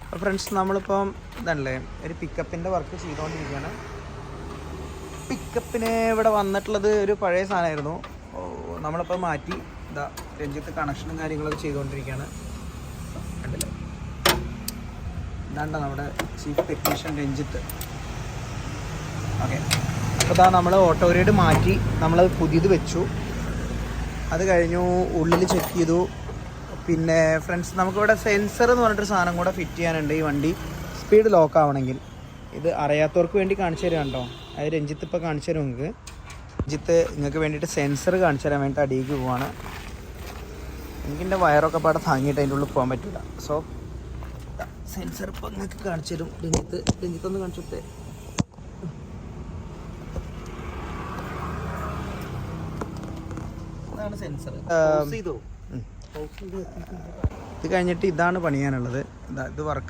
അപ്പോൾ ഫ്രണ്ട്സ് നമ്മളിപ്പം ഇതല്ലേ ഒരു പിക്കപ്പിൻ്റെ വർക്ക് ചെയ്തുകൊണ്ടിരിക്കുകയാണ്. പിക്കപ്പിന് ഇവിടെ വന്നിട്ടുള്ളത് ഒരു പഴയ സാധനമായിരുന്നു. നമ്മളിപ്പോൾ മാറ്റി ഇതാ രഞ്ജിത്ത് കണക്ഷനും കാര്യങ്ങളൊക്കെ ചെയ്തുകൊണ്ടിരിക്കുകയാണ്. കണ്ടില്ലേ, ഇതാണ്ട നമ്മുടെ ചീഫ് ടെക്നീഷ്യൻ രഞ്ജിത്ത്. ഓക്കെ, അപ്പോൾ ഇതാ നമ്മൾ ഓട്ടോ റൈഡ് മാറ്റി നമ്മളത് പുതിയത് വെച്ചു. അത് കഴിഞ്ഞു, ഉള്ളിൽ ചെക്ക് ചെയ്തു. പിന്നെ ഫ്രണ്ട്സ് നമുക്കിവിടെ സെൻസർ എന്ന് പറഞ്ഞിട്ടൊരു സാധനം കൂടെ ഫിറ്റ് ചെയ്യാനുണ്ട്. ഈ വണ്ടി സ്പീഡ് ലോക്ക് ആവണമെങ്കിൽ ഇത് അറിയാത്തവർക്ക് വേണ്ടി കാണിച്ചു തരാം കേട്ടോ. അത് രഞ്ജിത്ത് ഇപ്പോൾ കാണിച്ചു തരും. രഞ്ജിത്ത് നിങ്ങൾക്ക് വേണ്ടിയിട്ട് സെൻസർ കാണിച്ചു തരാൻ വേണ്ടിയിട്ട് അടിയിലേക്ക് പോവാണ്. എനിക്കെൻ്റെ വയറൊക്കെ പാടെ താങ്ങിയിട്ട് അതിൻ്റെ ഉള്ളിൽ പോകാൻ പറ്റില്ല. സോ സെൻസർ ഇപ്പോൾ നിങ്ങൾക്ക് കാണിച്ചു തരും. രഞ്ജിത്ത് ഒന്ന് കാണിച്ചു കൊടുത്തേ. അതാണ് സെൻസർ. ഇത് കഴിഞ്ഞിട്ട് ഇതാണ് പണിയാനുള്ളത്. ഇത് വർക്ക്